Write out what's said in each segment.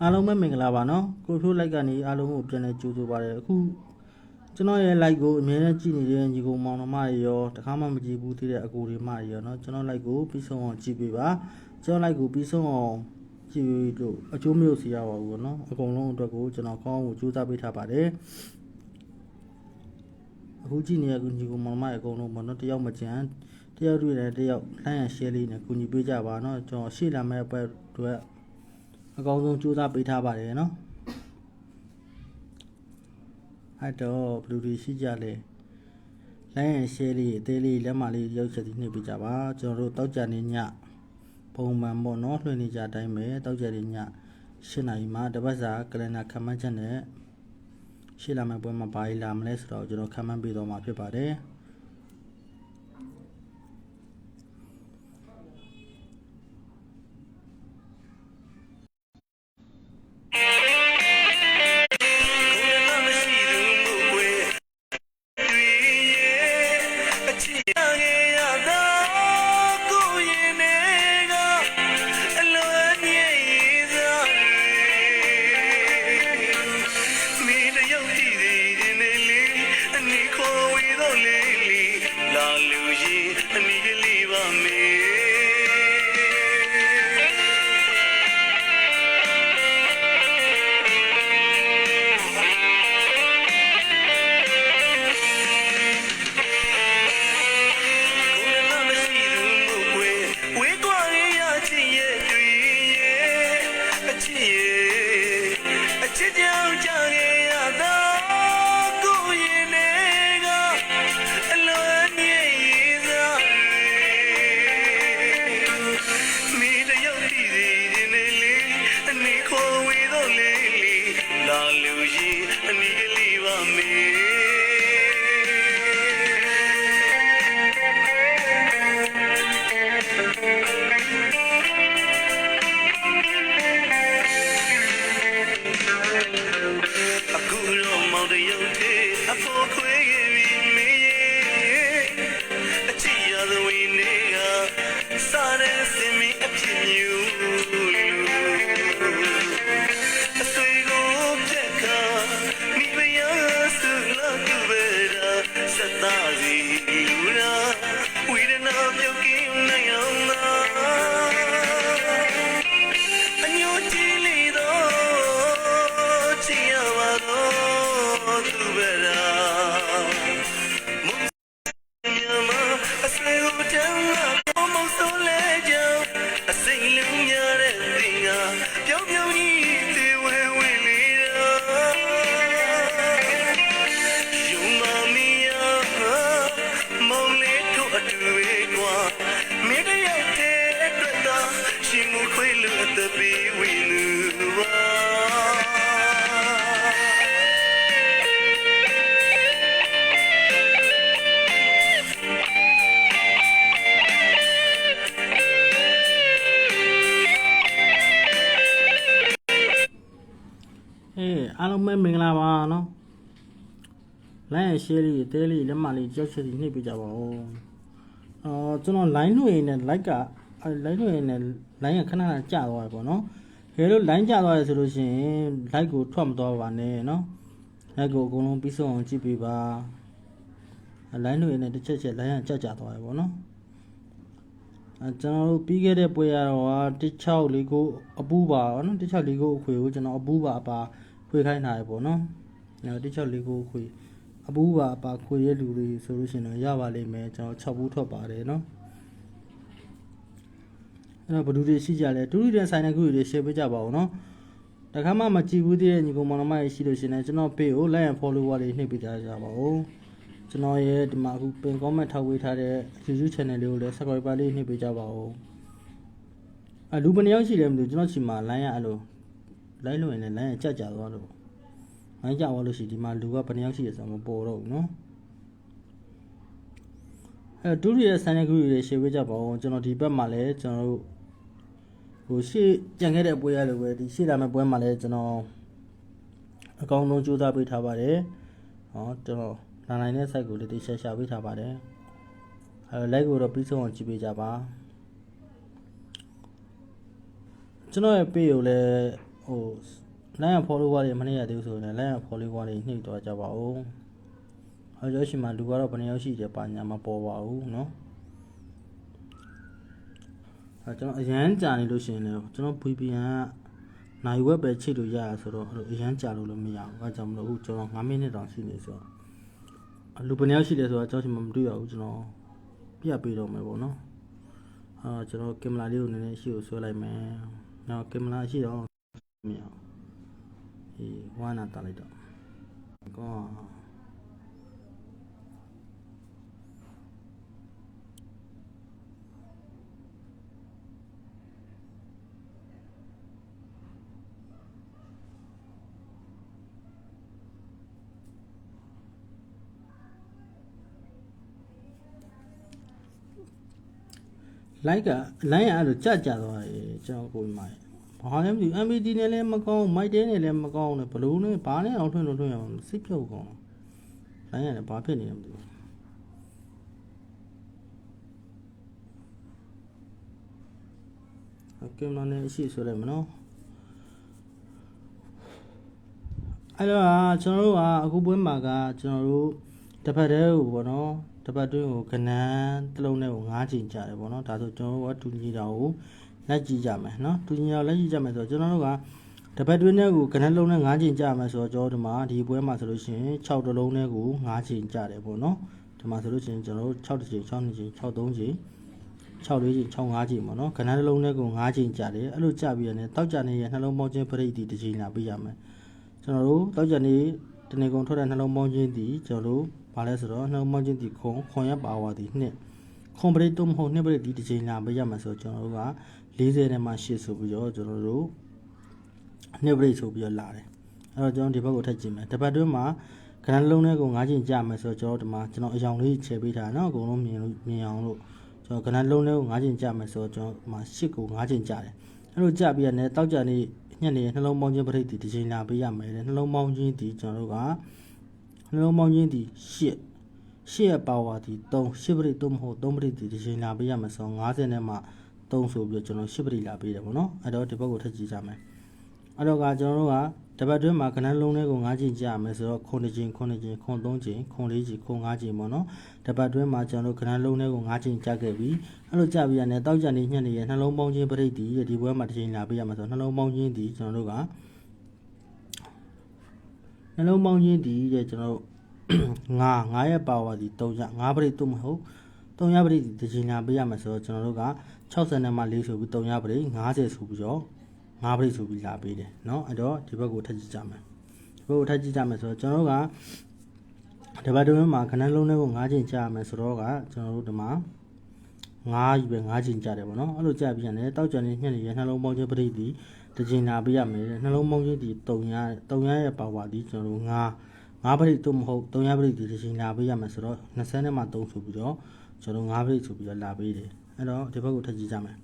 အားလုံးပဲမင်္ဂလာပါနော်ကိုဖြိုးလိုက်ကနေအားလုံးကိုပြန်လဲကြိုဆိုပါတယ်အခုကျွန်တော်ရဲ့ like ကိုအမြဲတမ်းကြည့်နေတဲ့ညီကိုမောင်နှမတွေရောတခါမှမကြည့်ဘူးသေးတဲ့အကိုတွေမှရောနော်ကျွန်တော် like ကိုပြီးဆုံးအောင်ကြည့်ပေးပါကျွန်တော် like ကိုပြီးဆုံးအောင်ကြည့်လို့အကျိုးမရောက်စေရပါဘူးနော်အကုန်လုံးအတွက်ကိုကျွန်တော်ကောင်းအောင်ကြိုးစားပေးထားပါတယ်အခုကြည့်နေတဲ့ညီကိုမောင်နှမတွေအကုန်လုံးပေါ့နော်တယောက်မကြမ်းတယောက်တွေ့တယ်တယောက်လိုင်းရ share လေးနဲ့ကူညီပေးကြပါနော်ကျွန်တော်ရှေ့လာမယ့်ဘက်တွေအကောင်းဆုံးကြိုးစားပေးထားပါတယ်နော်အဲ့တော့ဘယ်လိုတွေရှိကြလဲလိုင်းရ share လေးအသေးလေးလက်မလေးရောက်ချက်စီနှိပ်ပေးကြပါကျွန်တော်တို့တောက်ကြနေညပုံမှန်ပေါ့နော်လွှင့်နေကြအတိုင်းပဲတောက်ကြနေည8 နာရီမှာတပတ်စာကလန်ဒါခန့်မှန်းချက်နဲ့ရှေ့လာမယ့်ပွဲမှာဘာကြီးလာမလဲဆိုတော့ကျွန်တော်ခန့်မှန်းပေးတော့မှာဖြစ်ပါတယ်အားလုံးပဲမင်္ဂလာပါနော်လိုင်းရ share လေးအသေးလေးလက်မလေးကြောက်ချက်စီနှိပ်ပေးကြပါဦးကျွန်တော် line လွှင့်ရင်လည်း like က line လွှင့်ရင်လည်း line ကခဏခဏကျသွားတယ်ပေါ့နော်ခဲလို့ line ကျသွားရဆိုလို့ရှိရင် like ကိုထွက်မသွားပါနဲ့နော် like ကိုအကုန်လုံးပြီးဆုံးအောင်ကြည့်ပေးပါ line လွှင့်ရင်လည်းတစ်ချက်ချက် line ကကျသွားတယ်ပေါ့နော်ကျွန်တော်တို့ပြီးခဲ့တဲ့ပွဲရတော့1649အပူပါနော်1649အခွေကိုကျွန်တော်အပူပါအပါခွေခိုင်းထားရပေါ့နော်1649ခွေအပူပါအပါခွေရဲ့လူတွေဆိုလို့ရှိရင်တော့ရပါလိမ့်မယ်ကျွန်တော်6ဘူးထွက်ပါတယ်နော်အဲ့တော့ဘယ်သူတွေရှိကြလဲတူတူတဲ့ဆိုင်တဲ့ခုတွေ share ပေးကြပါဦးနော်တခါမှမကြည့်ဘူးတဲ့ညီကောင်မောင်နှမတွေရှိလို့ရှိရင်ကျွန်တော် page ကို like and follower လေးနှိပ်ပေးကြပါဦးကျွန်တော်ရဲ့ဒီမှာအခုပင် comment ထောက်ဝေးထားတဲ့ YouTube channel လေးကိုလည်း subscriber လေးနှိပ်ပေးကြပါဦးလူဘယ်နှယောက်ရှိလဲမသိဘူးကျွန်တော်ချိန်မှာ line ရအဲ့လို line လို့ရင်လည်း line ရကြသွားလို့ line ကြသွားလို့ရှိဒီမှာလူကဘယ်နှယောက်ရှိရဆိုတော့မပေါ်တော့ဘူးเนาะအဲ့ဒုတိယဆန်တဲ့ခုတွေ share ပေးကြပါဦးကျွန်တော်ဒီဘက်မှာလည်းကျွန်တော်တို့ဟိုရှေ့ကြံခဲ့တဲ့ပွဲရလို့ပဲဒီရှေ့လာမယ့်ပွဲမှာလည်းကျွန်တော်အကောင်းဆုံးကြိုးစားပေးထားပါတယ်ကျွန်တော်လာနိုင်တဲ့ site ကိုလည်းတိကျရှာပေးထားပါတယ်like ကိုတော့ပြီးဆုံးအောင်ကြည့်ပေးကြပါကျွန်တော်ရဲ့ page ကိုလည်း လိုင်းရဖော်လို့ရတယ်မနေ့ကတည်းကဆိုရင်လိုင်းရဖော်လို့ရတယ်နှိပ်သွားကြပါဦးဟောကြောရှိမှလူကတော့ဘယ်နှယောက်ရှိတယ်ပါညာမပေါ်ပါဘူးเนาะကျွန်တော်အရန်ကြာနေလို့ရှိရင်လည်းကျွန်တော် VPN ကနိုင်ဝက်ပဲချိတ်လို့ရရဆိုတော့အရန်ကြာလို့လည်းမရဘူးအဲကြောင့်မလို့အခုကျွန်တော်9မိနစ်တောင်ရှိနေဆိုတော့လူဘယ်နှယောက်ရှိတယ်ဆိုတော့ကျွန်တော်မတွေ့ရဘူးကျွန်တော်ပြပေးတော့မယ်ပေါ့နော်ကျွန်တော်ကင်မရာလေးကိုနည်းနည်းရှိကိုဆွဲလိုက်မယ်နောက်ကင်မရာရှိတော့မရဘူးဝါနာတာလိုက်တော့ကောလိုက်ကလိုင်းရအဲ့လိုကြသွားတယ်ကျွန်တော်ကိုယ်မှာဘာလဲမသိဘူး MPD နဲ့လည်းမကောင်းမိုက်တဲနဲ့လည်းမကောင်းနဲ့ဘလို့နဲ့ဘာနဲ့အောင်ထွန်းအောင်စိတ်ဖြုတ်ကောင်းလိုင်းရလည်းဘာဖြစ်နေလဲမသိဘူးကင်မရာနဲ့အရှိဆိုလိုက်မနော်အဲ့တော့ကျွန်တော်တို့ကအခုပွဲမှာကကျွန်တော်တို့တစ်ဖက်တည်းကိုပေါ့နော်တစ်ပတ်တွင်းကိုကနန်းတစ်လုံးနဲ့ကို9ချိန်ကြာတယ်ပေါ့နော်ဒါဆိုကျွန်တော်တို့ကတူညီတာကိုလက်ကြည့်ကြမယ်နော်တူညီတာလက်ကြည့်ကြမယ်ဆိုတော့ကျွန်တော်တို့ကတစ်ပတ်တွင်းနဲ့ကိုကနန်းလုံးနဲ့9ချိန်ကြာမယ်ဆိုတော့ကျွန်တော်တို့ဒီမှာဒီပွဲမှာဆိုလို့ရှိရင်6တစ်လုံးနဲ့ကို9ချိန်ကြာတယ်ပေါ့နော်ဒီမှာဆိုလို့ရှိရင်ကျွန်တော်တို့6တစ်ချိန်6နှစ်ချိန်6 3ချိန်6 4ချိန်6 5ချိန်ပေါ့နော်ကနန်းတစ်လုံးနဲ့ကို9ချိန်ကြာတယ်အဲ့လိုကြာပြီးရတယ်တောက်ကြနေရဲ့နှလုံးပေါင်းခြင်းပရိသီတစ်ချိန်လာပြရမယ်ကျွန်တော်တို့တောက်ကြနေတနေကုန်ထွက်တဲ့နှလုံးပေါင်းခြင်းဒီကျွန်တော်တို့ဘာလဲဆိုတော့နှလုံးပေါင်းခြင်းဒီခွန်ရပါဝါဒီနှစ်ခွန်ပရိတုမဟုတ်နှစ်ပရိဒီတစ်ချိန်လာပြရမှာဆိုကျွန်တော်တို့က40နဲ့မှ8ဆိုပြီးတော့ကျွန်တော်တို့နှစ်ပရိဆိုပြီးတော့လာတယ်အဲ့တော့ကျွန်တော်ဒီဘက်ကိုထပ်ကြည့်မယ်တစ်ပတ်တွင်းမှာကဏ္ဍလုံးနဲ့ကို9ချိန်ကြာမယ်ဆိုတော့ကျွန်တော်ဒီမှာကျွန်တော်အယောင်လေးချဲပေးထားနော်အကုန်လုံးမြင်အောင်လို့ကျွန်တော်ကဏ္ဍလုံးနဲ့ကို9ချိန်ကြာမယ်ဆိုတော့ကျွန်တော်ဒီမှာ8ကို9ချိန်ကြာတယ်အဲ့လိုကြာပြီးရတဲ့တောက်ကြနေညနေနှလုံးပေါင်းခြင်းပရိဒီတစ်ချိန်လာပြရမယ်နှလုံးပေါင်းခြင်းဒီကျွန်တော်တို့ကနှလုံးပေါင်းခြင်းဒီ8ရဲ့ပါဝါဒီ3 8ပရိ3မဟုတ်3ပရိဒီတစ်ချိန်လာပြရမယ်ဆိုတော့50နဲ့မှ3ဆိုပြီးတော့ကျွန်တော်8ပရိလာပေးတယ်ပေါ့နော်အဲ့တော့ဒီဘက်ကိုထပ်ကြည့်ကြမယ်အဲ့တော့ကကျွန်တော်တို့ကတပတ်တွင်းမှာခဏလုံးလေးကို9ချိန်ကြာမယ်ဆိုတော့9ချိန်9ချိန်9 3ချိန်9 4ချိန်9 5ချိန်ပေါ့နော်တပတ်တွင်းမှာကျွန်တော်တို့ခဏလုံးလေးကို9ချိန်ကြာခဲ့ပြီအဲ့လိုကြာပြီးရတယ်တောက်ကြနေညက်နေရနှလုံးပေါင်းခြင်းပရိဒီဒီဘွဲမှာတစ်ချိန်လာပေးရမယ်ဆိုတော့နှလုံးပေါင်းခြင်းဒီကျွန်တော်တို့ကနှလုံးပေါင်းခြင်းဒီရဲ့ကျွန်တော်တို့9ရဲ့ပါဝါဒီ3ရ9ပရိတုမဟုတ်3ရပရိဒီတစ်ချိန်လာပေးရမယ်ဆိုတော့ကျွန်တော်တို့က60နဲ့မှ4ဆိုပြီး3ရပရိ50ဆိုပြီးတော့9ပရိဆိုပြီးလာပေးတယ်เนาะအဲ့တော့ဒီဘက်ကိုထပ်ကြည့်ကြမယ်ဒီဘက်ကိုထပ်ကြည့်ကြမယ်ဆိုတော့ကျွန်တော်တို့ကဒီဘက်တွင်းမှာခဏလုံးလေးကို9ချိန်ကြာမယ်ဆိုတော့ကကျွန်တော်တို့ဒီမှာ9ကြီးပဲ9ချိန်ကြာတယ်ပေါ့နော်အဲ့လိုကြာပြီးရတယ်တောက်ကြနေညက်နေရနှလုံးပေါင်းခြင်းပရိဒီတစ်ချိန်လာပေးရမယ်နှလုံးပေါင်းခြင်းဒီ3ရရဲ့ပါဝါဒီကျွန်တော်တို့9ပရိတုမဟုတ်3ရပရိဒီတစ်ချိန်လာပေးရမယ်ဆိုတော့20နဲ့မှ3ဆိုပြီးတော့ကျွန်တော်9ပရိဆိုပြီးတော့လာပေးတယ်အဲ့တော့ဒီဘက်ကိုထပ်ကြည့်ကြမယ်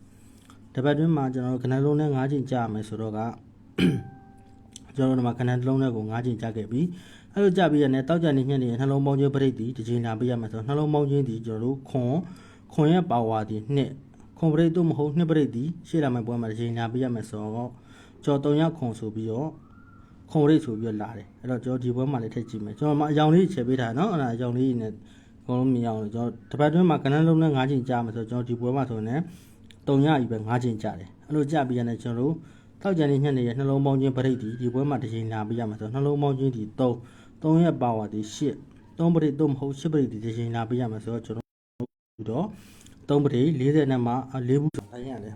တပတ်တွင်းမှာကျွန်တော်ခဏလုံးနဲ့9ချိန်ကြာမယ်ဆိုတော့ကကျွန်တော်တို့ဒီမှာခဏလုံးနဲ့ကို9ချိန်ကြာခဲ့ပြီအဲ့လိုကြာပြီးရတယ်တောက်ကြနေညက်နေနှလုံးပေါင်းခြင်းပရိဒီတစ်ချိန်လာပေးရမယ်ဆိုတော့နှလုံးပေါင်းခြင်းဒီကျွန်တော်တို့ခွန်ရဲ့ပါဝါဒီနှစ်ခွန်ပရိတုမဟုတ်နှစ်ပရိဒီရှေ့လာမယ့်ပွဲမှာတစ်ချိန်လာပေးရမယ်ဆိုတော့ကျွန်တော်3ရက်ခွန်ဆိုပြီးတော့ခွန်ပရိဆိုပြီးတော့လာတယ်အဲ့တော့ကျွန်တော်ဒီပွဲမှာလည်းထည့်ကြည့်မယ်ကျွန်တော်မှာအယောင်လေးချဲပေးထားနော်အဲ့ဒါအယောင်လေးနဲ့အကုန်လုံးမြင်အောင်ကျွန်တော်တပတ်တွင်းမှာခဏလုံးနဲ့9ချိန်ကြာမယ်ဆိုတော့ကျွန်တော်ဒီပွဲမှာဆိုရင်3ရကြီးပဲ9ချိန်ကြာတယ်အဲ့လိုကြာပြီးရတယ်ကျွန်တော်တို့တောက်ကြနေညက်နေရနှလုံးပေါင်းခြင်းပရိဒီပွဲမှာတစ်ချိန်လာပေးရမယ်ဆိုတော့နှလုံးပေါင်းခြင်းဒီ3ရက်ပါဝါဒီ8 3ပရိ3မဟုတ်8ပရိဒီတစ်ချိန်လာပေးရမယ်ဆိုတော့ကျွန်တော်တော့3ပရိ40နဲ့မှ4ဘူးဆိုတိုင်းရတယ်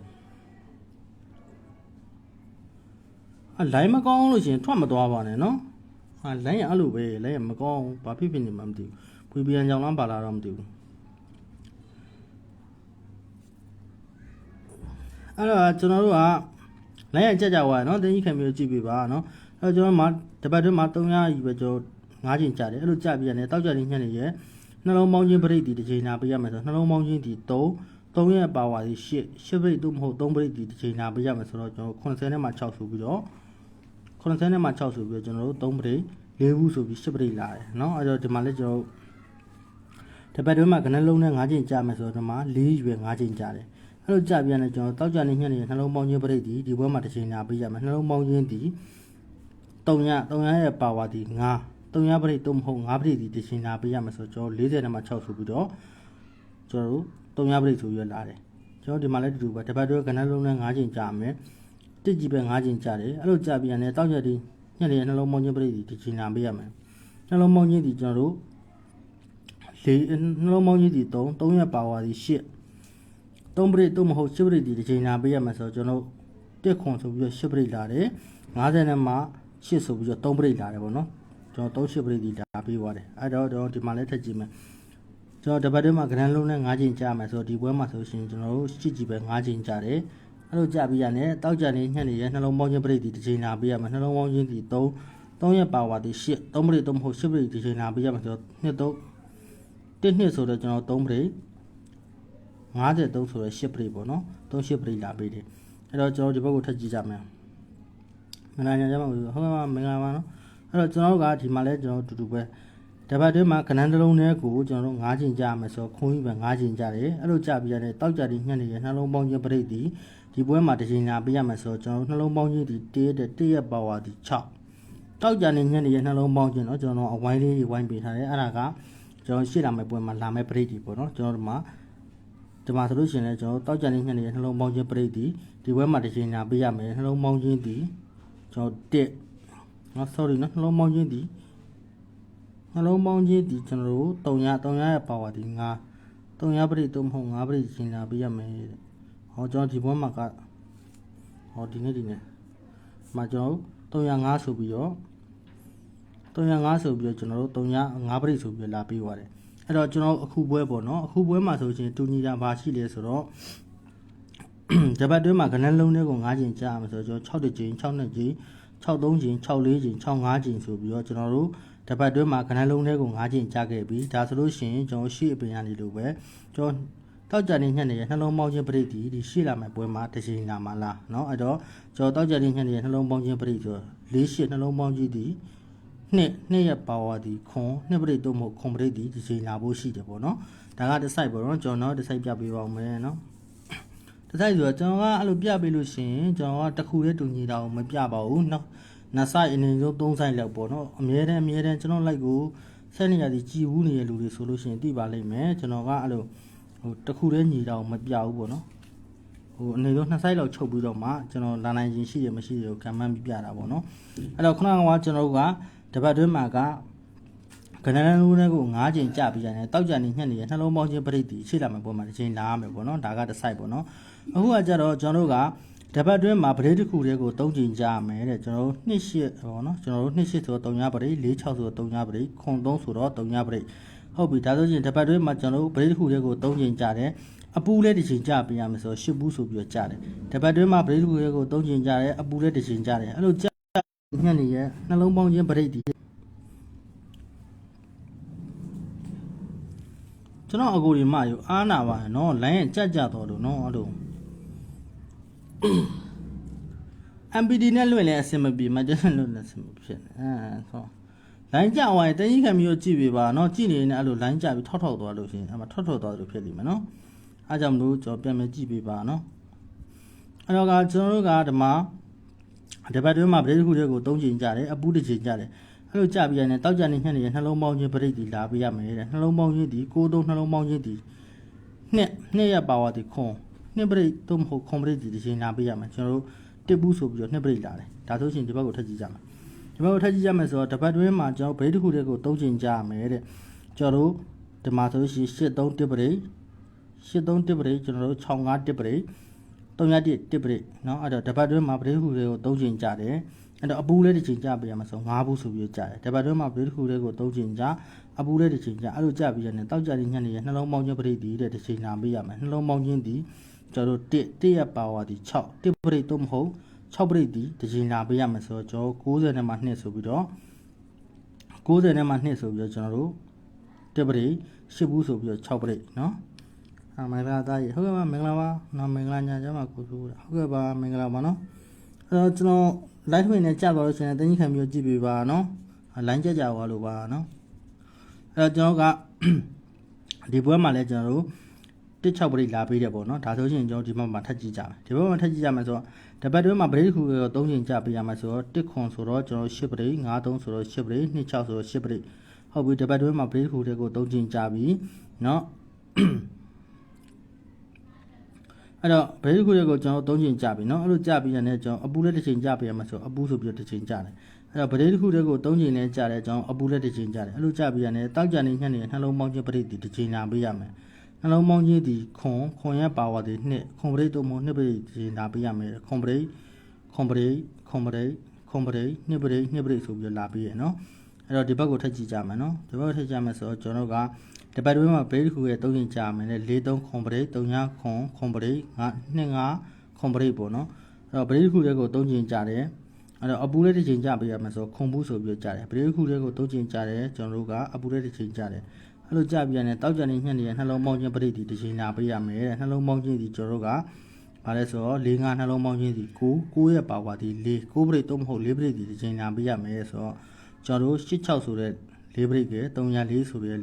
လိုင်းမကောင်းလို့ရှင်ထွက်မသွားပါနဲ့နော်လိုင်းရအဲ့လိုပဲလိုင်းရမကောင်းဘာဖြစ်နေမှမသိဘူး VPN ကြောင့်လားပါလာတော့မသိဘူးအဲ့တော့ကျွန်တော်တို့ကလိုင်းရကြကြွားနော်တင်းကြီးခံပြီးကြည့်ပြပါနော်အဲ့တော့ကျွန်တော်မှာတပတ်တွင်းမှာ300ကြီးပဲကျွန်တော်9ချိန်ကြာတယ်အဲ့လိုကြာပြီးရတယ်တောက်ကြနေညက်နေရဲ့နှလုံးပေါင်းခြင်းပရိဒီတစ်ချိန်လာပေးရမယ်ဆိုတော့နှလုံးပေါင်းခြင်းဒီ3ရဲ့ပါဝါဒီ8ပရိမဟုတ်3ပရိဒီတစ်ချိန်လာပေးရမယ်ဆိုတော့ကျွန်တော်90နဲ့မှ6ဆိုပြီးတော့90နဲ့မှ6ဆိုပြီးတော့ကျွန်တော်တို့3ပရိ4ဘူးဆိုပြီး10ပရိလာတယ်เนาะအဲ့တော့ဒီမှာလည်းကျွန်တော်တပတ်တွင်းမှာခဏလုံးနဲ့9ချိန်ကြာမယ်ဆိုတော့ဒီမှာ4ရွယ်9ချိန်ကြာတယ် အဲ့လိုကြပြန်တယ်ကျွန်တော်တောက်ကြနေညက်နေနှလုံးပေါင်းခြင်းပရိဒီဒီဘွဲမှာတစ်ချိန်နာပေးရမယ်နှလုံးပေါင်းခြင်းဒီ3ရရဲ့ပါဝါဒီ9 3ရပရိတော့မဟုတ်9ပရိဒီတစ်ချိန်နာပေးရမယ်ဆိုတော့ကျွန်တော်40နဲ့မှ6ဆိုပြီးတော့ကျွန်တော်တို့3ရပရိဆိုပြီးလာတယ်ကျွန်တော်ဒီမှာလည်းတူတူပဲတပတ်တော့ကဏ္ဍလုံးနဲ့9ချိန်ကြာမယ်တစ်ကြီးပဲ9ချိန်ကြာတယ်အဲ့လိုကြပြန်တယ်တောက်ကြဒီညက်နေနှလုံးပေါင်းခြင်းပရိဒီတစ်ချိန်နာပေးရမယ်နှလုံးပေါင်းခြင်းဒီကျွန်တော်တို့နှလုံးပေါင်းခြင်းဒီ3ရပါဝါဒီ8 3ပရိတော့မဟုတ်10ပရိဒီတစ်ချိန်နာပေးရမယ်ဆိုတော့ကျွန်တော်တက်ခွန်ဆိုပြီးတော့10ပရိလာတယ်50နဲ့မှ8ဆိုပြီးတော့3ပရိလာတယ်ပေါ့နော်ကျွန်တော်38ပရိဒီလာပေးသွားတယ်အဲ့တော့ဒီမှာလည်းထပ်ကြည့်မယ်ကျွန်တော်တပတ်တည်းမှာကဏ္ဍလုံးနဲ့9ချိန်ကြာမယ်ဆိုတော့ဒီပွဲမှာဆိုရှင်ကျွန်တော်တို့8ကြီးပဲ9ချိန်ကြာတယ်အဲ့လိုကြာပြီးရတယ်တောက်ကြနေညှက်နေရနှလုံးပေါင်းခြင်းပရိဒီတစ်ချိန်နာပေးရမယ်နှလုံးပေါင်းခြင်းဒီ3ရပါဝါဒီ8 3ပရိတော့မဟုတ်10ပရိတစ်ချိန်နာပေးရမယ်ဆိုတော့နှစ်ဆိုတော့ကျွန်တော်3ပရိ53ဆိုတော့10ပရိပေါ့နော်38ပရိလာပေးတယ်အဲ့တော့ကျွန်တော်ဒီဘက်ကိုထပ်ကြည့်ကြမယ်မနာညာကြမှာဟုတ်ကဲ့ပါမင်္ဂလာပါနော်အဲ့တော့ကျွန်တော်တို့ကဒီမှာလဲကျွန်တော်တူတူပဲတပတ်တွင်းမှာကဏ္ဍတစ်လုံးထဲကိုကျွန်တော်တို့9ချိန်ကြာမယ်ဆိုတော့ခွန်ကြီးပဲ9ချိန်ကြာတယ်အဲ့လိုကြာပြီးရတယ်တောက်ကြပြီးညှက်နေရနှလုံးပေါင်းခြင်းပရိဒီဒီပွဲမှာတစ်ချိန်နာပေးရမယ်ဆိုတော့ကျွန်တော်တို့နှလုံးပေါင်းခြင်းဒီ1ရက်ပါဝါဒီ6တောက်ကြနေညှက်နေရနှလုံးပေါင်းခြင်းเนาะကျွန်တော်တို့အဝိုင်းလေးတွေဝိုင်းပေးထားတယ်အဲ့ဒါကကျွန်တော်ရှေ့လာမယ့်ပွဲမှာလာမယ့်ပရိဒီပေါ့เนาะကျွန်တော်တို့မှာဒီမှာဆိုလို့ရှိရင်လည်းကျွန်တော်တောက်ကြနေညှက်နေရနှလုံးပေါင်းခြင်းပရိဒီဒီပွဲမှာတစ်ချိန်နာပေးရမယ်နှလုံးပေါင်းခြင်းဒီကျွန်တော်1เนาะ sorry เนาะနှလုံးပေါင်းခြင်းဒီနှလုံးပေါင်းခြင်းဒီကျွန်တော်တို့3ရရဲ့ပါဝါဒီ9 3ရပရိတော့မဟုတ်9ပရိချိန်နာပေးရမယ်ဟောကျွန်တော်ဒီဘွဲမှာကဟောဒီနေ့မှာကျွန်တော်305ဆိုပြီးတော့ကျွန်တော်တို့305ပရိဆိုပြီးလာပေးသွားတယ်အဲ့တော့ကျွန်တော်အခုပွဲပေါ့နော်အခုပွဲမှာဆိုရှင်တူညီတာဘာရှိလဲဆိုတော့တပတ်တွင်းမှာကဏ္ဍလုံးတွေကို9ချိန်ကြာမှာဆိုတော့ကျွန်တော်6ချိန်6နှစ်ချိန်6 3ချိန်6 4ချိန်6 5ချိန်ဆိုပြီးတော့ကျွန်တော်တို့တပတ်တွင်းမှာကဏ္ဍလုံးတွေကို9ချိန်ကြာခဲ့ပြီဒါဆိုလို့ရှိရင်ကျွန်တော်ရှေ့အပင်ရနေလို့ပဲကျွန်တော်တောက်ကြနေညှက်နေရနှလုံးပေါင်းခြင်းပရိဒီရှေ့လာမယ့်ပွဲမှာတစ်ချိန်လာမှာလားเนาะအဲ့တော့ကျွန်တော်တောက်ကြနေညှက်နေရနှလုံးပေါင်းခြင်းပရိဆို4 8နှလုံးပေါင်းခြင်းဒီနှစ်ရပါဝါဒီခွန်နှစ်ပရိတော့မဟုတ်ခွန်ပရိဒီတစ်ချိန်လာဖို့ရှိတယ်ပေါ့เนาะဒါကတစ်ဆိုင်ပေါ့เนาะကျွန်တော်တစ်ဆိုင်ပြပေးပါဦးမယ်เนาะတစ်ဆိုင်ဆိုတော့ကျွန်တော်ကအဲ့လိုပြပေးလို့ရှိရင်ကျွန်တော်ကတစ်ခုတည်းတူညီတာကိုမပြပါဘူးเนาะနှစ်ဆိုင်အနေနဲ့3ဆိုင်လောက်ပေါ့เนาะအမြဲတမ်းကျွန်တော်လိုက်ကိုဆက်နေရသည်ကြည်ဘူးနေတဲ့လူတွေဆိုလို့ရှိရင်သိပါလိမ့်မယ်ကျွန်တော်ကအဲ့လိုတစ်ခုတည်းညီတာကိုမပြဘူးပေါ့เนาะအနေနဲ့2ဆိုင်လောက်ချုပ်ပြီးတော့မှကျွန်တော်လာနိုင်ခြင်းရှိရမရှိရကိုကံမှန်းပြတာပေါ့เนาะအဲ့တော့ခုနကကျွန်တော်ကတပတ်တွင်းမှာကကဏ္ဍလုံးတွေကို9ချိန်ကြာပြီးရတယ်တောက်ကြနေညှက်နေရနှလုံးပေါင်းခြင်းပရိဒီရှေ့လာမယ့်ပုံမှာတစ်ချိန်လာရမယ်ပေါ့နော်ဒါကတစ်ဆိုင်ပေါ့နော်အခုကကြတော့ကျွန်တော်တို့ကတပတ်တွင်းမှာပရိတစ်ခုတည်းကို3ချိန်ကြာရမယ်တဲ့ကျွန်တော်တို့28ပေါ့နော်ကျွန်တော်တို့28ဆိုတော့3ညပရိ46ဆိုတော့3ညပရိခွန်3ဆိုတော့3ညပရိဟုတ်ပြီဒါဆိုရင်တပတ်တွင်းမှာကျွန်တော်တို့ပရိတစ်ခုတည်းကို3ချိန်ကြာတယ်အပူလည်းတစ်ချိန်ကြာပြရမယ်ဆိုတော့10ဘူးဆိုပြီးတော့ကြာတယ်တပတ်တွင်းမှာပရိတစ်ခုတည်းကို3ချိန်ကြာတယ်အပူလည်းတစ်ချိန်ကြာတယ်အဲ့လိုကြာညှက်နေရနှလုံးပေါင်းခြင်းပရိဒီကျွန်တော်အကူဒီမယူအားနာပါเนาะလိုင်းရဲ့ကြတော့လို့เนาะအဲ့လို MPD နဲ့လွှင့်လဲအဆင်မပြေမှကျန်လို့လည်းအဆင်မဖြစ်နေဆိုလိုင်းကြဝိုင်းတကြီးခံမျိုးကြည့်ပေးပါเนาะကြည့်နေနေအဲ့လိုလိုင်းကြပြီးထောက်သွားလို့ရှိရင်အဲ့မှာထောက်သွားလို့ဖြစ်လိမ့်မယ်เนาะအားကြောင့်မလို့ကျွန်တော်ပြန်ပြန်ကြည့်ပေးပါเนาะအဲ့တော့ကကျွန်တော်တို့ကဒီမှာဒီဘက်တွင်းမှာပရိခုတွေကို3ချိန်ကြာတယ်အပူတစ်ချိန်ကြာတယ်အဲ့လိုကြာပြီးရင်တောက်ကြနေညှက်နေရနှလုံးပေါင်းခြင်းပရိဒီလာပေးရမယ်တဲ့နှလုံးပေါင်းခြင်းဒီ6 3နှလုံးပေါင်းခြင်းဒီနှစ်ရပါဝါဒီခွန်နှစ်ပရိသို့မဟုတ်ခွန်ပရိဒီတစ်ချိန်လာပေးရမယ်ကျွန်တော်တို့တစ်ဘူးဆိုပြီးတော့နှစ်ပရိလာတယ်ဒါဆိုရှင်ဒီဘက်ကိုထပ်ကြည့်ကြမယ်ဒီဘက်ကိုထပ်ကြည့်ကြမယ်ဆိုတော့ဒီဘက်တွင်းမှာကျွန်တော်ပရိတစ်ခုတွေကို3ချိန်ကြာရမယ်တဲ့ကျွန်တော်တို့ဒီမှာဆိုရှင်8 3တစ်ပရိ8 3တစ်ပရိကျွန်တော်တို့6 5တစ်ပရိ3ရက်တစ်ပရိเนาะအဲ့တော့တပတ်တွင်းမှာပရိခုတွေကို3ချိန်ကြာတယ်အဲ့တော့အပူလေးတစ်ချိန်ကြာပေးရမှာဆို5ဘူးဆိုပြီးကြာတယ်တပတ်တွင်းမှာပရိခုတွေကို3ချိန်ကြာအပူလေးတစ်ချိန်ကြာအဲ့လိုကြာပြီးရင်တောက်ကြပြီးညှက်နေရနှလုံးပေါင်းခြင်းပရိဒီတဲ့တစ်ချိန်နာပေးရမယ်နှလုံးပေါင်းခြင်းဒီကျွန်တော်တို့1ရက်ပါဝါဒီ6တစ်ပရိတော့မဟုတ်6ပရိဒီတစ်ချိန်နာပေးရမယ်ဆိုတော့ကျွန်တော်90နဲ့မှ2ဆိုပြီးတော့90နဲ့မှ2ဆိုပြီးတော့ကျွန်တော်တို့တစ်ပရိ10ဘူးဆိုပြီးတော့6ပရိเนาะမင်္ဂလာသားကြီးဟုတ်ကဲ့ပါမင်္ဂလာပါနော်မင်္ဂလာညချမ်းပါကိုဆိုးဟုတ်ကဲ့ပါမင်္ဂလာပါနော်အဲ့တော့ကျွန်တော် live ဝင်နေကြသွားလို့ရှိရင်တင်းကြီးခံပြီးကြည့်ပေးပါနော် line ကြသွားလို့ပါနော်အဲ့တော့ကျွန်တော်ကဒီပွဲမှာလဲကျွန်တော်တို့ တစ်6ပရိလာပေးတယ်ပေါ့နော်ဒါဆိုရင်ကျွန်တော်ဒီဘက်မှာထပ်ကြည့်ကြမယ်ဒီဘက်မှာထပ်ကြည့်ကြမယ်ဆိုတော့တပတ်တွင်းမှာပရိတစ်ခုကို3ချိန်ကြပေးရမှာဆိုတော့1ခွန်ဆိုတော့ကျွန်တော်10ပရိ9 3ဆိုတော့10ပရိ2 6ဆိုတော့10ပရိဟုတ်ပြီတပတ်တွင်းမှာပရိတစ်ခုတွေကို3ချိန်ကြပြီเนาะအဲ့တော့ပရိတစ်ခုတွေကိုကျွန်တော်3ချိန်ကြပြီเนาะအဲ့လိုကြပြီးရတယ်ကျွန်တော်အပူလည်းတစ်ချိန်ကြပေးရမှာဆိုတော့အပူဆိုပြီးတော့တစ်ချိန်ကြတယ်အဲ့တော့ပရိတစ်ခုတွေကို3ချိန်နဲ့ကြတယ်ကျွန်တော်အပူလည်းတစ်ချိန်ကြတယ်အဲ့လိုကြပြီးရတယ်တောက်ကြနေညက်နေနှလုံးပေါင်းခြင်းပရိတစ်ချိန်လာပေးရမယ်နှလုံးပေါင်းခြင်းဒီခွန်ရဲ့ပါဝါဒီနှစ်ခွန်ပရိတို့မဟုတ်နှစ်ပရိတစ်ချိန်လာပေးရမယ်ခွန်ပရိနှစ်ပရိဆိုပြီးလာပေးရနော်အဲ့တော့ဒီဘက်ကိုထပ်ကြည့်ကြမယ်နော်ဒီဘက်ကိုထပ်ကြည့်မယ်ဆိုတော့ကျွန်တော်တို့ကဒီဘက်တွင်းမှာပရိတစ်ခုရဲ့3ချိန်ကြာမယ်လေ4 3ခွန်ပရိ3 5ခွန်ပရိ5 2 5ခွန်ပရိပေါ့နော်အဲ့တော့ပရိတစ်ခုရဲ့ကို3ချိန်ကြာတယ်အဲ့တော့အပူလေးတစ်ချိန်ကြာပေးရမယ်ဆိုခွန်ဘူးဆိုပြီးကြာတယ်ပရိတစ်ခုရဲ့ကို3ချိန်ကြာတယ်ကျွန်တော်တို့ကအပူလေးတစ်ချိန်ကြာတယ်အဲ့လိုကြာပြီးရတယ်တောက်ကြနေညှက်နေရနှလုံးပေါင်းခြင်းပရိဒီတစ်ချိန်လာပေးရမယ်တဲ့နှလုံးပေါင်းခြင်းဒီကျွန်တော်တို့ကဘာလဲဆိုတော့4 5နှလုံးပေါင်းခြင်းဒီ9ရဲ့ပါဝါဒီ4 9ပရိတော့မဟုတ်4ပရိဒီတစ်ချိန်လာပေးရမယ်ဆိုတော့ကျွန်တော်တို့8 6ဆိုတဲ့4ပရိက304ဆိုတဲ့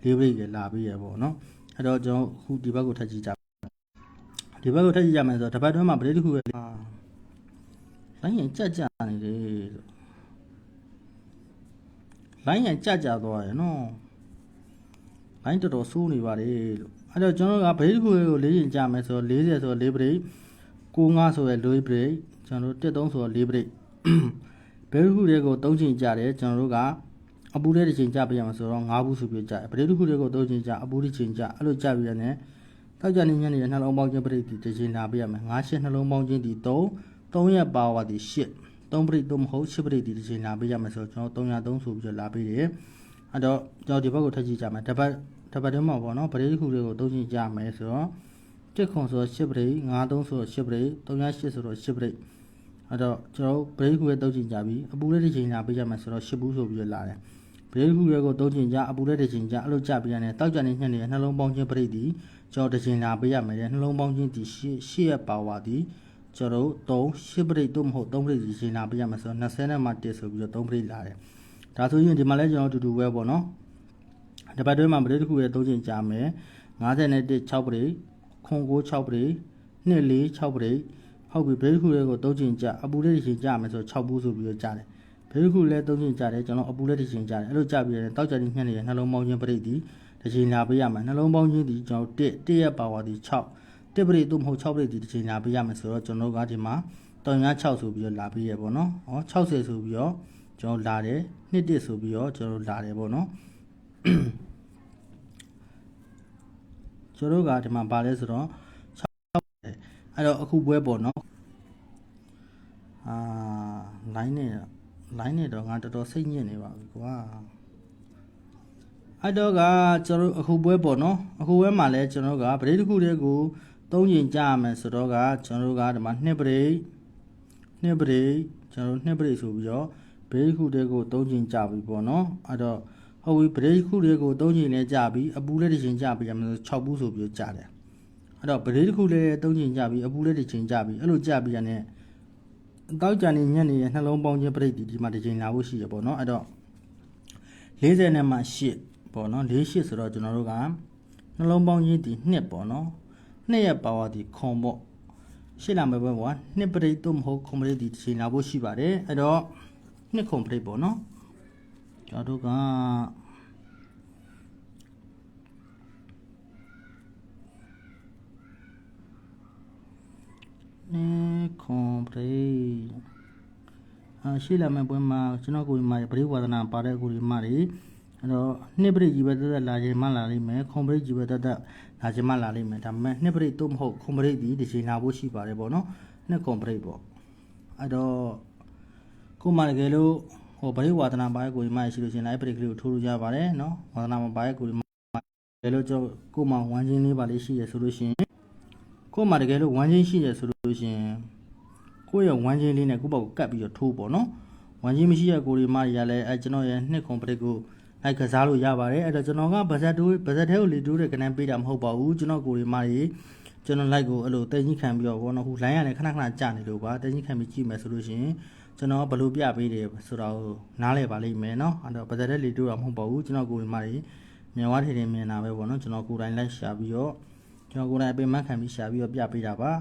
4ပရိကလာပေးရပေါ့နော်အဲ့တော့ကျွန်တော်ခုဒီဘက်ကိုထပ်ကြည့်ကြဒီဘက်ကိုထပ်ကြည့်ကြမယ်ဆိုတော့တပတ်တွင်းမှာပရိတစ်ခုပဲလိုင်းရင်ကြနေတယ်လို့လိုင်းရင်ကြသွားတယ်နော်လိုင်းတော်တော်ဆိုးနေပါတယ်လို့အဲ့တော့ကျွန်တော်ကပရိတစ်ခုကို4ရင်ကြမယ်ဆိုတော့40ဆိုတော့4ပရိ95ဆိုရယ်4ပရိကျွန်တော်တို့13ဆိုတော့4ပရိပရိတစ်ခုတွေကို3ချိန်ကြတယ်ကျွန်တော်တို့ကအပူတဲ့တစ်ချိန်ကြပြရမှာဆိုတော့5ဘူးဆိုပြီးကြတယ်ပရိတစ်ခုတွေကို3ချိန်ကြအပူတစ်ချိန်ကြအဲ့လိုကြပြရတယ်တောက်ကြနေညနေနှလုံးပေါင်းခြင်းပရိတစ်ချိန်လာပြရမယ်5 8နှလုံးပေါင်းခြင်းဒီ3ရဲ့ပါဝါဒီ8 3ပရိတော့မဟုတ်10ပရိတစ်ချိန်လာပြရမယ်ဆိုတော့ကျွန်တော်303ဆိုပြီးလာပေးတယ်အဲ့တော့ကျွန်တော်ဒီဘက်ကိုထပ်ကြည့်ကြမယ်တပတ်တွင်းမှာပေါ့နော်ပရိတစ်ခုတွေကို3ချိန်ကြမယ်ဆိုတော့1ခွန်ဆိုတော့10ပရိ9 3ဆိုတော့10ပရိ308ဆိုတော့10ပရိအဲ့တော့ကျွန်တော်ပရိတစ်ခုရဲ့3ချိန်ကြပြီအပူလေးတစ်ချိန်လာပေးရမယ်ဆိုတော့10ဘူးဆိုပြီးလာတယ်ပရိတစ်ခုရဲ့ကို3ချိန်ကြအပူလေးတစ်ချိန်ကြအဲ့လိုကြပြရတယ်တောက်ကြနေညှက်နေနှလုံးပေါင်းခြင်းပရိဒီကျွန်တော်တစ်ချိန်လာပေးရမယ်နှလုံးပေါင်းခြင်းဒီ10ရဲ့ပါဝါဒီကျွန်တော်3 10ပရိတော့မဟုတ်3ပရိဒီချိန်လာပေးရမယ်ဆိုတော့20နဲ့မှ1ဆိုပြီးတော့3ပရိလာတယ်ဒါဆိုရင်ဒီမှာလဲကျွန်တော်တူတူပဲပေါ့နော်တပတ်တွင်းမှာပရိတစ်ခုရဲ့3ချိန်ကြာမယ်51 6ပရိခွန်9 6ပရိ2 4 6ပရိဟုတ်ပြီပရိတစ်ခုရဲ့ကို3ချိန်ကြာအပူလေးတစ်ချိန်ကြာမယ်ဆိုတော့6ဘူးဆိုပြီးတော့ကြာတယ်ပရိတစ်ခုလည်း3ချိန်ကြာတယ်ကျွန်တော်အပူလေးတစ်ချိန်ကြာတယ်အဲ့လိုကြာပြီးရင်တောက်ကြနေညှက်နေရနှလုံးပေါင်းခြင်းပရိဒီတစ်ချိန်လာပေးရမယ်နှလုံးပေါင်းခြင်းဒီကျွန်တော်1ရဲ့ပါဝါဒီ6ပရိတို့မဟုတ်6ပရိဒီတစ်ချိန်လာပေးရမယ်ဆိုတော့ကျွန်တော်ကဒီမှာ356ဆိုပြီးတော့လာပေးရပေါ့နော်ဟော60ဆိုပြီးတော့ကျွန်တော်လာတယ်21ဆိုပြီးတော့ကျွန်တော်လာတယ်ပေါ့နော်ကျွန်တော်ကဒီမှာပါလဲဆိုတော့အဲ့တော့အခုပွဲပေါ့နော်လိုင်းနဲ့တော့ငါတော်တော်စိတ်ညစ်နေပါပြီကွာအဲ့တော့ကကျွန်တော်အခုပွဲပေါ့နော်အခုပွဲမှာလဲကျွန်တော်ကပရိတစ်ခုတည်းကို3ချိန်ကြာရမယ်ဆိုတော့ကကျွန်တော်ကဒီမှာ2ပရိကျွန်တော်2ပရိဆိုပြီးတော့ပရိတစ်ခုတည်းကို3ချိန်ကြာပြီပေါ့နော်အဲ့တော့ဟုတ်ပြီပရိတစ်ခုတည်းကို3ချိန်နဲ့ကြာပြီအပူလေးတစ်ချိန်ကြာပြီရမယ်ဆို6ဘူးဆိုပြီးကြာတယ်အဲ့တော့ပရိတစ်ခုလေး3ချိန်ကြာပြီအပူလေးတစ်ချိန်ကြာပြီအဲ့လိုကြာပြီရတဲ့တောက်ကြနေညက်နေရနှလုံးပေါင်းခြင်းပရိဒီမှာတစ်ချိန်လာဖို့ရှိရပေါ့နော်အဲ့တော့40နဲ့မှ8ပေါ့နော်48ဆိုတော့ကျွန်တော်တို့ကနှလုံးပေါင်းခြင်းဒီ2ပေါ့နော်2ရဲ့ပါဝါဒီခွန်ပေါ့ရှင်းလာမယ်ပေါ့ကွာ2ပရိတော့မဟုတ်ခွန်ပရိဒီတစ်ချိန်လာဖို့ရှိပါတယ်အဲ့တော့2ခွန်ပရိပေါ့နော်ကျွန်တော်တို့ကခွန်ပရိရှေ့လာမယ့်ပွဲမှာကျွန်တော်ကိုယ်မှာပရိဝါဒနာပါတဲ့ကိုယ်ဒီမှာတွေအဲ့တော့နှစ်ပရိကြီးပဲတက်လာခြင်းမှလာလိမ့်မယ်ခွန်ပရိကြီးပဲတက်လာခြင်းမှလာလိမ့်မယ်ဒါပေမဲ့နှစ်ပရိတော့မဟုတ်ခွန်ပရိဒီတစ်ချိန်လာဖို့ရှိပါတယ်ပေါ့နော်နှစ်ခွန်ပရိပေါ့အဲ့တော့ကိုယ်မှာတကယ်လို့ဟိုပရိဝါဒနာပါတဲ့ကိုယ်ဒီမှာရှိလို့ရှင်လိုက်ပရိကလေးကိုထိုးလို့ရပါတယ်နော်ဝါဒနာမှာပါတဲ့ကိုယ်ဒီမှာတကယ်လို့ကိုယ်မှာဝမ်းချင်းလေးပါလေးရှိရဆိုလို့ရှင်ကိုယ်မှာတကယ်လို့ဝမ်းချင်းရှိရဆိုလို့ရှင်ကိုယ့်ရဲ့ဝမ်းချင်းလေးနဲ့ကိုယ့်ဘောက်ကိုကတ်ပြီးတော့ထိုးပေါ့နော်ဝမ်းချင်းမရှိရကိုယ်ဒီမှာရလဲကျွန်တော်ရဲ့နှစ်ခွန်ပရိကိုလိုက်ကစားလို့ရပါတယ်အဲ့တော့ကျွန်တော်ကဗဇက်ထဲကိုလေတိုးတဲ့ကနန်းပေးတာမဟုတ်ပါဘူးကျွန်တော်ကိုယ်ဒီမှာကျွန်တော်လိုက်ကိုအဲ့လိုတင်ကြီးခံပြီးတော့ဘောနော်ဟိုလိုင်းရတယ်ခဏကြာနေလို့ပါတင်ကြီးခံပြီးကြည့်မယ်ဆိုလို့ရှိရင်ကျွန်တော်ဘယ်လိုပြပေးတယ်ဆိုတော့နားလဲပါလိမ့်မယ်နော်အဲ့တော့ဗဇက်ထဲလေတိုးတာမဟုတ်ပါဘူးကျွန်တော်ကိုယ်ဒီမှာမြန်ဝါထင်မြင်တာပဲပေါ့နော်ကျွန်တော်ကိုယ်တိုင်လိုက်ရှာပြီးတော့ ကျွန်တော်ကိုယ်တိုင်အပင်မခံပြီးရှာပြီးတော့ပြပေးတာပါ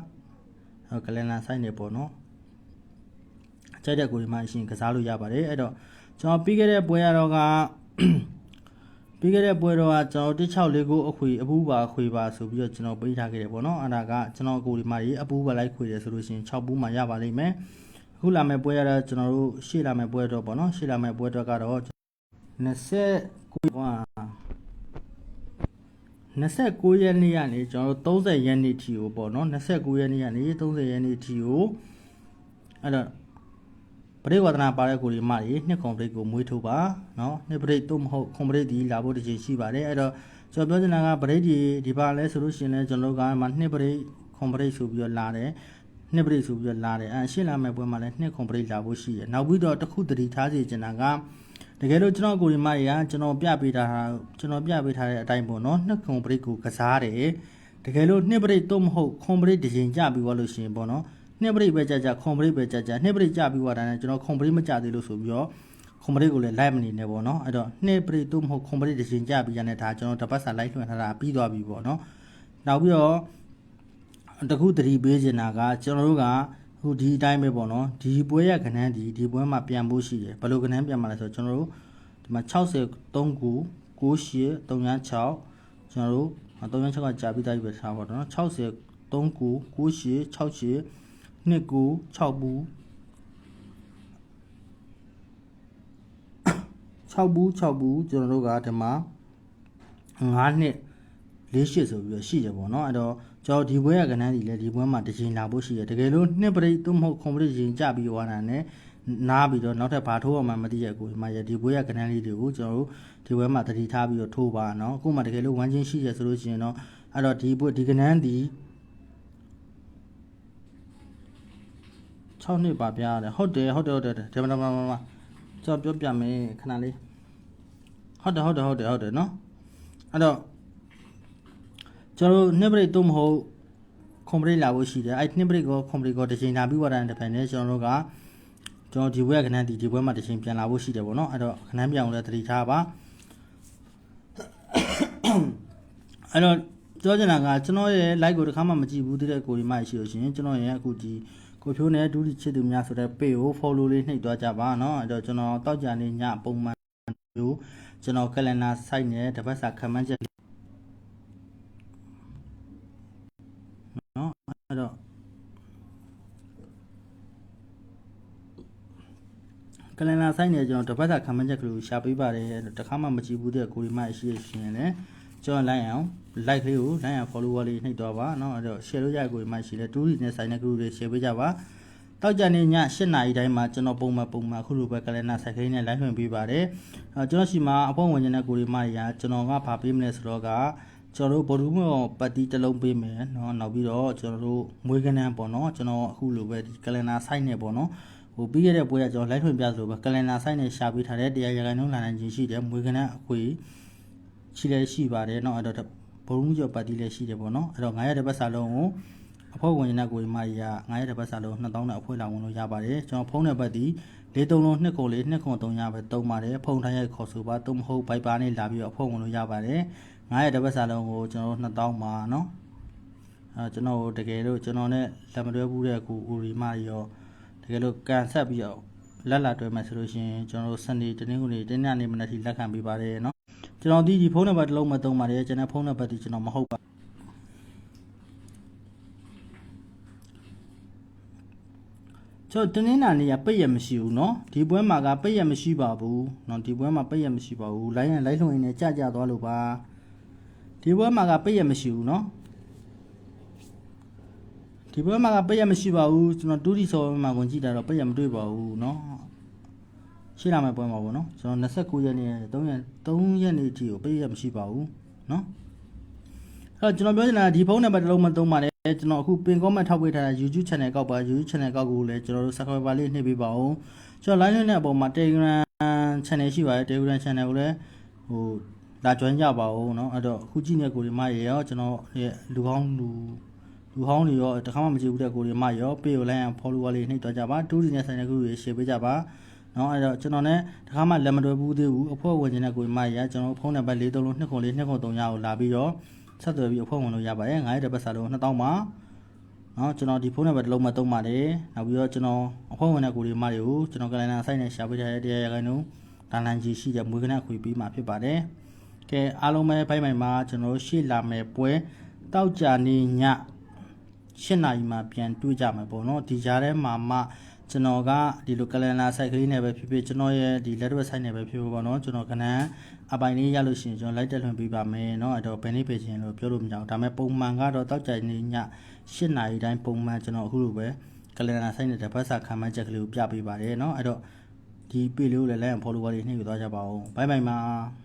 ကလန်လာဆိုင်နေပေါ့နော်ကြိုက်တဲ့ကိုယ်ဒီမှာရှင်ကစားလို့ရပါတယ်အဲ့တော့ကျွန်တော်ပြီးခဲ့တဲ့ပွဲရတော့ကပြီးခဲ့တဲ့ပွဲတော့ကကျွန်တော်1649အပူပါခွေပါဆိုပြီးတော့ကျွန်တော်ပေးထားခဲ့တယ်ပေါ့နော်အဲ့ဒါကကျွန်တော်ကိုယ်ဒီမှာအပူပါလိုက်ခွေတယ်ဆိုလို့ရှိရင်6ပူးမှရပါလိမ့်မယ်အခုလာမယ့်ပွဲရတော့ကျွန်တော်တို့ရှေ့လာမယ့်ပွဲတော့ပေါ့နော်ရှေ့လာမယ့်ပွဲတော့ကတော့29ရက်နေ့ကနေကျွန်တော်တို့30ရက်နေ့ထိကိုပေါ့နော်29ရက်နေ့ကနေ30ရက်နေ့ထိကိုအဲ့တော့ပရိဝါဒနာပါတဲ့ကိုဒီမကြီးနှစ်ခွန်ပရိတ်ကိုမွေးထုတ်ပါနော်နှစ်ပရိတ်သို့မဟုတ်ခွန်ပရိတ်ဒီလာဖို့တခြင်းရှိပါတယ်အဲ့တော့ကျွန်တော်ပြောချင်တာကပရိတ်ဒီပါလဲဆိုလို့ရှိရင်လည်းကျွန်တော်တို့ကမှနှစ်ပရိတ်ခွန်ပရိတ်ဆိုပြီးတော့လာတယ်နှစ်ပရိတ်ဆိုပြီးတော့လာတယ်ရှင်းလာမယ့်ပွဲမှာလည်းနှစ်ခွန်ပရိတ်လာဖို့ရှိတယ်နောက်ပြီးတော့တစ်ခုတတိထားစီချင်တာကတကယ်လို့ကျွန်တော်ကိုဒီမကြီးကကျွန်တော်ပြပေးထားတဲ့အတိုင်းပေါ့နော်နှစ်ခွန်ပရိတ်ကိုကစားတယ်တကယ်လို့နှစ်ပရိတ်သို့မဟုတ်ခွန်ပရိတ်တခြင်းကြပြီးသွားလို့ရှိရင်ပေါ့နော်နှစ်ပရိပဲကြခွန်ပရိပဲကြနှစ်ပရိကြပြီးသွားတာနဲ့ကျွန်တော်ခွန်ပရိမကြသေးလို့ဆိုပြီးတော့ခွန်ပရိကိုလည်းလိုက်မနေနဲ့ပေါ့နော်အဲ့တော့နှစ်ပရိသို့မဟုတ်ခွန်ပရိတစ်ချိန်ကြပြီးရတဲ့ဒါကျွန်တော်တပတ်စာလိုက်လွှင့်ထားတာပြီးသွားပြီပေါ့နော်နောက်ပြီးတော့တခုတတိပေးချင်တာကကျွန်တော်တို့ကဟိုဒီအတိုင်းပဲပေါ့နော်ဒီပွဲရခဏန်းဒီပွဲမှာပြန်ဖို့ရှိတယ်ဘယ်လိုခဏန်းပြန်မှာလဲဆိုတော့ကျွန်တော်တို့ဒီမှာ63ခု98 36ကျွန်တော်တို့36ကကြာပြီးသားပြီပဲထားပါတော့နော်63ခု98 68နှစ်ကို6ဘူးကျွန်တော်တို့ကဒီမှာ9နှစ်48ဆိုပြီးတော့ရှိတယ်ပေါ့နော်အဲ့တော့ကျွန်တော်ဒီဘွဲရကဏ္ဍဒီလဲဒီဘွဲမှာတစ်ချိန်လာဖို့ရှိတယ်တကယ်လို့နှစ်ပရိသို့မဟုတ်ခွန်ပရိချိန်ကြပြီးသွားတာနဲ့နားပြီးတော့နောက်ထပ်ဘာထိုးအောင်မှမသိရကိုဒီမှာဒီဘွဲရကဏ္ဍလေးတွေကိုကျွန်တော်တို့ဒီဘွဲမှာတတိထားပြီးတော့ထိုးပါနော်အခုမှတကယ်လို့ဝမ်းချင်းရှိရဆိုလို့ရှိရင်တော့အဲ့တော့ဒီကဏ္ဍဒီ6နှစ်ပါပြရတယ်ဟုတ်တယ်ဒီမှာကျွန်တော်ပြောပြမယ်ခဏလေးဟုတ်တယ်နော်အဲ့တော့ကျွန်တော်နှစ်ပရိသို့မဟုတ်ခွန်ပရိလာဖို့ရှိတယ်အဲ့နှစ်ပရိကိုခွန်ပရိကိုတစ်ချိန်လာပြီးသွားတဲ့တပိုင်းနဲ့ကျွန်တော်တို့ကကျွန်တော်ဒီဘွဲခဏဒီဘွဲမှာတစ်ချိန်ပြန်လာဖို့ရှိတယ်ပေါ့နော်အဲ့တော့ခဏပြန်အောင်လည်းသတိထားပါအဲ့တော့ပြောချင်တာကကျွန်တော်ရဲ့ like ကိုတစ်ခါမှမကြည့်ဘူးတဲ့ကိုဒီမှရှိလို့ရှိရင်ကျွန်တော်ရဲ့အခုဒီကိုဖြိုးနဲ့ဒူးချစ်သူများဆိုတဲ့ page ကို follow လေးနှိပ်သွားကြပါเนาะအဲ့တော့ကျွန်တော်တောက်ကြနေညပုံမှန်မျိုးကျွန်တော် calendar site နဲ့တပတ်စာခန့်မှန်းချက်เนาะအဲ့တော့ calendar site နဲ့ကျွန်တော်တပတ်စာခန့်မှန်းချက်ကလေးရှာပေးပါတယ်တခါမှမကြည့်ဘူးတဲ့ကိုဒီမှရှိရှင်လည်းကျွန်တော်လိုက်အောင် like လေးကိုလိုက်အောင် follower လေးနှိပ်သွားပါเนาะအဲ့တော့ share လို့ရကိုဒီမှရှိလဲတူးရီနဲ့ဆိုင်တဲ့ group တွေ share ပေးကြပါတောက်ကြနေည8နာရီတိုင်းမှာကျွန်တော်ပုံမှန်အခုလိုပဲ calendar site လေးနဲ့ live လွှင့်ပေးပါတယ်ကျွန်တော်ရှိမှာအပေါင်းဝင်နေတဲ့ကိုဒီမှရာကျွန်တော်ကဗာပေးမလဲဆိုတော့ကကျွန်တော်တို့ဘော်ဒူးမော်ပတ်တီတစ်လုံးပေးမယ်เนาะနောက်ပြီးတော့ကျွန်တော်တို့မွေးကနန်းပေါ့เนาะကျွန်တော်အခုလိုပဲဒီ calendar site နဲ့ပေါ့เนาะဟိုပြီးခဲ့တဲ့ပွဲကကျွန်တော် live ထွင်ပြဆိုပဲ calendar site နဲ့ရှာပေးထားတဲ့တရားရဂိုင်းလုံးလာနိုင်ခြင်းရှိတယ်မွေးကနန်းအခွေရှိပါတယ်เนาะအဲ့တော့ဘော်ဒူးကျော်ပတ်တီလည်းရှိတယ်ပေါ့เนาะအဲ့တော့900တဲ့ပတ်စာလုံးကိုအဖွဲ့ဝင်နေတဲ့ကိုဒီမကြီးက900တဲ့ပတ်စာလုံး2000နဲ့အဖွဲ့လာဝင်လို့ရပါတယ်ကျွန်တော်ဖုန်းနံပါတ်ဒီ43လုံး2ခုလေး2ခု3ရပဲသုံးပါတယ်ဖုန်းတိုင်းရိုက်ခေါ်ဆိုပါသုံးမဟုတ် Viber နဲ့လာပြီးတော့အဖွဲ့ဝင်လို့ရပါတယ်900တဲ့ပတ်စာလုံးကိုကျွန်တော်2000ပါเนาะကျွန်တော်တကယ်လို့ကျွန်တော်နဲ့လက်မတွဲဘူးတဲ့ကိုဦးရီမကြီးရောတကယ်လို့ကန်ဆက်ပြီးတော့လက်လာတွဲမယ်ဆိုလို့ရှိရင်ကျွန်တော်စနေတနင်္ဂနွေတနေ့နေ့မနက်ထိလက်ခံပေးပါတယ်เนาะကျွန်တော်ဒီဖုန်းနံပါတ်တစ်လုံးမသုံးပါတယ်ကျွန်တော်ဖုန်းနံပါတ်ဒီကျွန်တော်မဟုတ်ပါကျွန်တော်တနင်္လာနေ့ကပိတ်ရမရှိဘူးเนาะဒီပွဲမှာကပိတ်ရမရှိပါဘူးเนาะဒီပွဲမှာပိတ်ရမရှိပါဘူးလိုင်းလွှင့်နေကြသွားလို့ပါဒီပွဲမှာကပိတ်ရမရှိဘူးเนาะဒီပွဲမှာကပိတ်ရမရှိပါဘူးကျွန်တော်တူးဒီဆော်မှာဝင်ကြည့်တာတော့ပိတ်ရမတွေ့ပါဘူးเนาะရှင်းလာမယ့်ပွဲမှာပေါ့เนาะကျွန်တော်29ရက်နေ့3ရက်နေ့အထိကိုပိတ်ရမရှိပါဘူးเนาะအဲ့တော့ကျွန်တော်ပြောချင်တာဒီဖုန်းနံပါတ်တစ်လုံးမသုံးပါနဲ့ကျွန်တော်အခုပင် comment ထောက်ပေးထားတဲ့ YouTube channel ကောက်ပါ YouTube channel ကောက်ကိုလည်းကျွန်တော်တို့ subscriber လေးနှိပ်ပေးပါဦးကျွန်တော် line နဲ့အပေါ်မှာ Telegram channel ရှိပါတယ် Telegram channel ကိုလည်းဟိုလာ join ကြပါဦးเนาะအဲ့တော့အခုကြည့်နေကိုဒီမရေရောကျွန်တော်ရဲ့လူဟောင်းတွေရောတခါမှမကြည့်ဘူးတဲ့ကိုဒီမရော page ကို like and follow လေးနှိပ်သွားကြပါတူးစီနဲ့ဆိုင်တဲ့ group တွေ share ပေးကြပါเนาะအဲ့တော့ကျွန်တော်နဲ့တခါမှလက်မတွဲဘူးသေးဘူးအဖွဲ့ဝင်နေတဲ့ကိုဒီမရေကျွန်တော်ဖုန်းနံပါတ်43လုံး2ခုလေး2ခု3ရကိုလာပြီးတော့ ဆက်သွယ်ပြီးအဖွဲ့ဝင်လို့ရပါတယ်ငါရဲ့တစ်ပတ်စာလုံး2000ပါနော်ကျွန်တော်ဒီဖုန်းနံပါတ်တစ်လုံးမှသုံးပါတယ်နောက်ပြီးတော့ကျွန်တော်အဖွဲ့ဝင်တဲ့ကိုဒီမတွေကိုကျွန်တော်ကလန်နာ site နဲ့ရှာပေးထားတဲ့တရားရခိုင်နှုန်းဒါလန်ကြီးရှိတဲ့မွေးကနခွေပြီးမှဖြစ်ပါတယ်ကဲအားလုံးပဲဖိုင်မှာကျွန်တော်ရှေ့လာမယ်ပွဲတောက်ကြနေည8 နာရီမှာပြန်တွေ့ကြမယ်ပေါ့နော်ဒီကြားထဲမှာမှကျွန်တော်ကဒီလိုကလန်နာ site ကလေးနဲ့ပဲဖြစ်ဖြစ်ကျွန်တော်ရဲ့ဒီ letterbox site နဲ့ပဲဖြစ်ဖြစ်ပေါ့နော်ကျွန်တော်ကနန်းအပိုင်လေးရလို့ရှိရင်ကျွန်တော်လိုက်တက်လွှင့်ပေးပါမယ်เนาะအဲ့တော့ဘယ်နေ့ပဲချင်းလို့ပြောလို့မရအောင်ဒါပေမဲ့ပုံမှန်ကတော့တောက်ကြနေည8 နာရီတိုင်းပုံမှန်ကျွန်တော်အခုလိုပဲကလန်နာ site နဲ့တစ်ပတ်စာခံမှန်းချက်ကလေးကိုပြပေးပါတယ်เนาะအဲ့တော့ဒီ page လေးကိုလည်း like and follow လေးနှိပ်ယူသွားကြပါဦးဘိုင်ဘိုင်ပါ